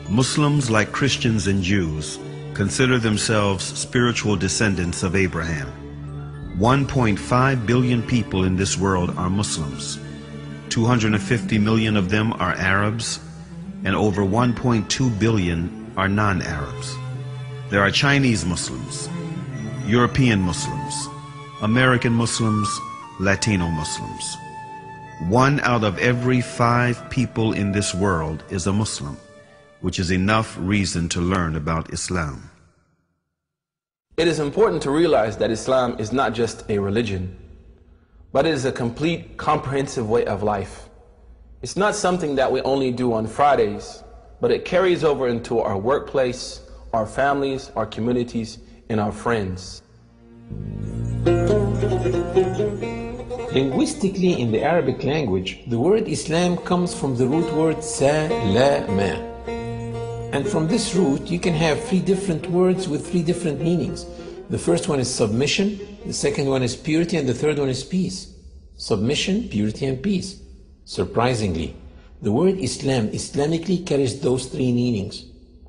Muslims, like Christians and Jews, consider themselves spiritual descendants of Abraham. 1.5 billion people in this world are Muslims. 250 million of them are Arabs, and over 1.2 billion are non-Arabs. There are Chinese Muslims, European Muslims, American Muslims, Latino Muslims. 1 out of every 5 people in this world is a Muslim, which is enough reason to learn about Islam. It is important to realize that Islam is not just a religion, but it is a complete, comprehensive way of life. It's not something that we only do on Fridays, but it carries over into our workplace, our families, our communities, and our friends. Linguistically, in the Arabic language, the word Islam comes from the root word salama. And from this root, you can have 3 different words with 3 different meanings. The first one is submission, the second one is purity, and the third one is peace. Submission, purity, and peace. Surprisingly, the word Islam Islamically carries those 3 meanings.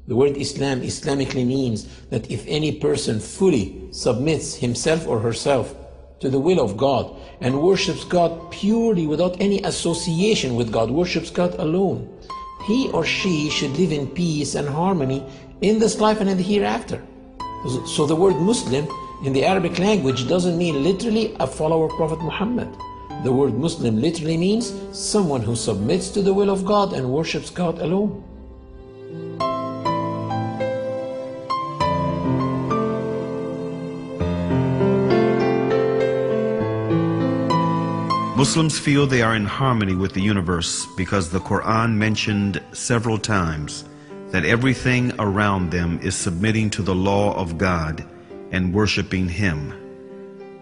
The word Islam Islamically means that if any person fully submits himself or herself to the will of God and worships God purely without any association with God, worships God alone, he or she should live in peace and harmony in this life and in the hereafter. So the word Muslim in the Arabic language doesn't mean literally a follower of Prophet Muhammad. The word Muslim literally means someone who submits to the will of God and worships God alone. Muslims feel they are in harmony with the universe because the Quran mentioned several times that everything around them is submitting to the law of God and worshiping Him,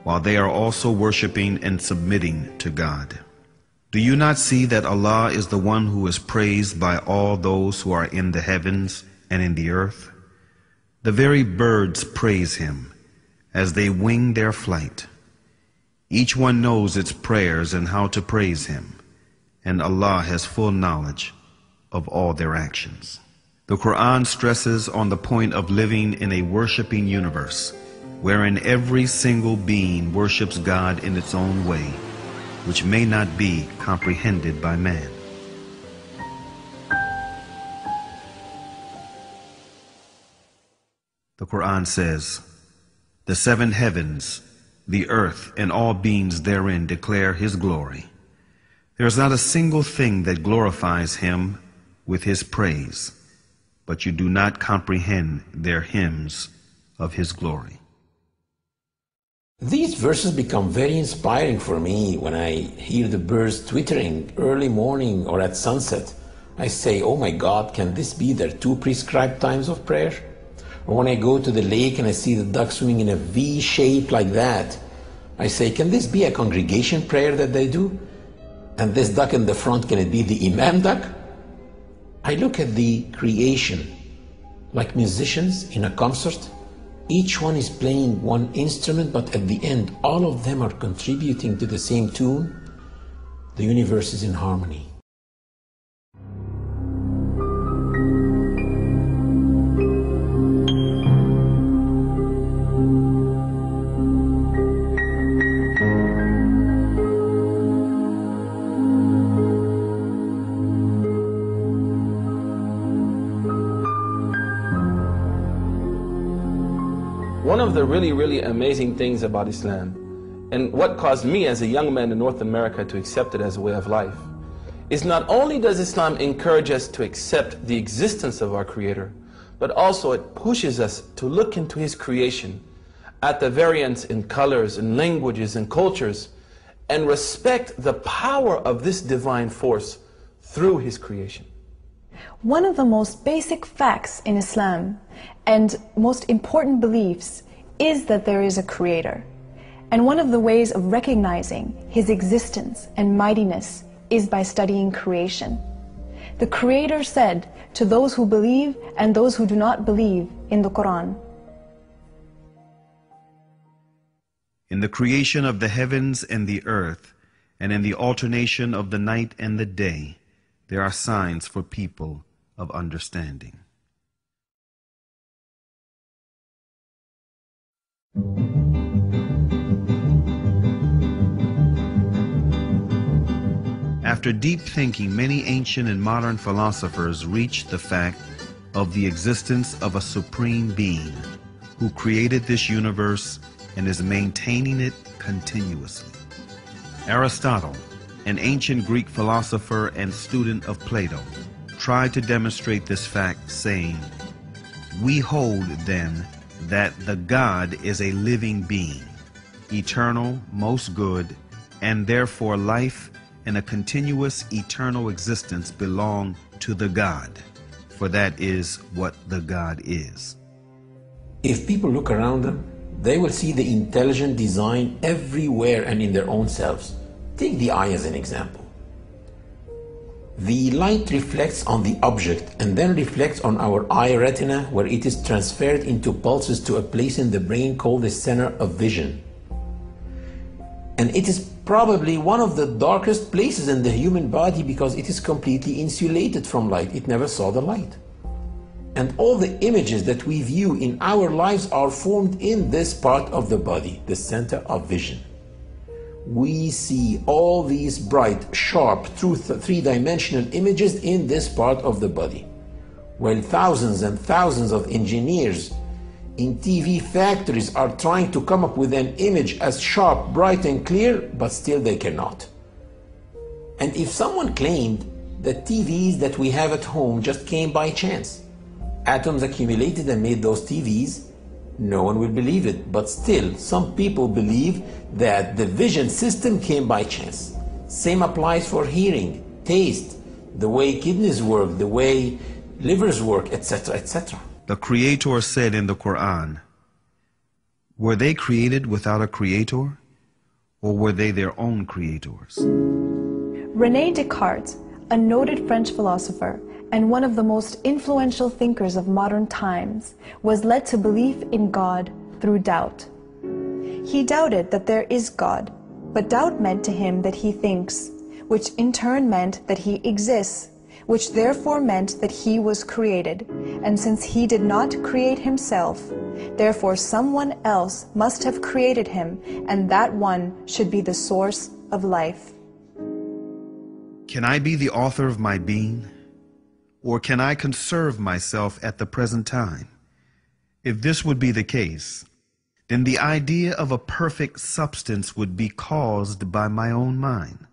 while they are also worshiping and submitting to God. Do you not see that Allah is the one who is praised by all those who are in the heavens and in the earth? The very birds praise Him as they wing their flight. Each one knows its prayers and how to praise Him, and Allah has full knowledge of all their actions. The Quran stresses on the point of living in a worshiping universe, wherein every single being worships God in its own way, which may not be comprehended by man. The Quran says, "The 7 heavens, the earth, and all beings therein declare His glory. There is not a single thing that glorifies Him with His praise, but you do not comprehend their hymns of His glory." These verses become very inspiring for me when I hear the birds twittering early morning or at sunset. I say, oh my God, can this be their 2 prescribed times of prayer? Or when I go to the lake and I see the ducks swimming in a V shape like that, I say, can this be a congregation prayer that they do? And this duck in the front, can it be the Imam duck? I look at the creation like musicians in a concert. Each one is playing one instrument, but at the end, all of them are contributing to the same tune. The universe is in harmony. One of the really amazing things about Islam, and what caused me as a young man in North America to accept it as a way of life, is not only does Islam encourage us to accept the existence of our Creator, but also it pushes us to look into His creation, at the variance in colors and languages and cultures, and respect the power of this divine force through His creation. One of the most basic facts in Islam and most important beliefs is that there is a Creator. And one of the ways of recognizing His existence and mightiness is by studying creation. The Creator said to those who believe and those who do not believe in the Quran, "In the creation of the heavens and the earth, and in the alternation of the night and the day, there are signs for people of understanding." After deep thinking, many ancient and modern philosophers reached the fact of the existence of a supreme being who created this universe and is maintaining it continuously. Aristotle, an ancient Greek philosopher and student of Plato, tried to demonstrate this fact, saying, "We hold, then, that the God is a living being, eternal, most good, and therefore life and a continuous eternal existence belong to the God, for that is what the God is." If people look around them, they will see the intelligent design everywhere and in their own selves. Take the eye as an example. The light reflects on the object and then reflects on our eye retina, where it is transferred into pulses to a place in the brain called the center of vision. And it is probably one of the darkest places in the human body because it is completely insulated from light. It never saw the light. And all the images that we view in our lives are formed in this part of the body, the center of vision. We see all these bright, sharp, three-dimensional images in this part of the body, while thousands and thousands of engineers in TV factories are trying to come up with an image as sharp, bright, and clear, but still they cannot. And if someone claimed that TVs that we have at home just came by chance, atoms accumulated and made those TVs, no one will believe it. But still, some people believe that the vision system came by chance. Same applies for hearing, taste, the way kidneys work, the way livers work, etc., etc. The Creator said in the Quran, "Were they created without a creator, or were they their own creators?" René Descartes, a noted French philosopher and one of the most influential thinkers of modern times, was led to belief in God through doubt. He doubted that there is God, but doubt meant to him that he thinks, which in turn meant that he exists, which therefore meant that he was created. And since he did not create himself, therefore someone else must have created him, and that one should be the source of life. Can I be the author of my being? Or can I conserve myself at the present time? If this would be the case, then the idea of a perfect substance would be caused by my own mind.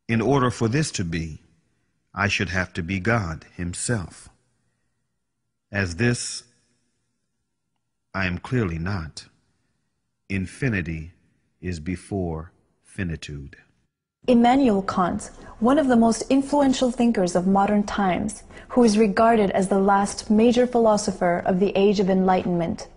In order for this to be, I should have to be God himself. As this, I am clearly not. Infinity is before finitude. Immanuel Kant, one of the most influential thinkers of modern times, who is regarded as the last major philosopher of the Age of Enlightenment,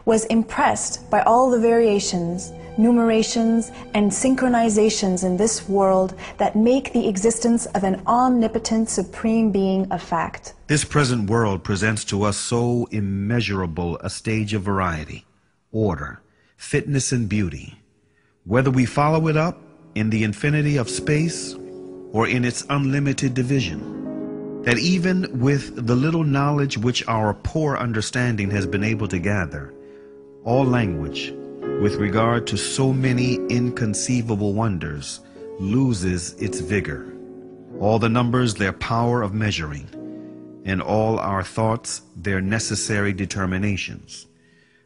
was impressed by all the variations, numerations, and synchronizations in this world that make the existence of an omnipotent supreme being a fact. This present world presents to us so immeasurable a stage of variety, order, fitness, and beauty. Whether we follow it up in the infinity of space or in its unlimited division, that even with the little knowledge which our poor understanding has been able to gather, all language, with regard to so many inconceivable wonders, loses its vigor, all the numbers their power of measuring, and all our thoughts their necessary determinations,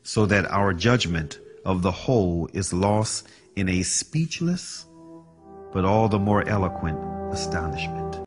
so that our judgment of the whole is lost in a speechless but all the more eloquent astonishment.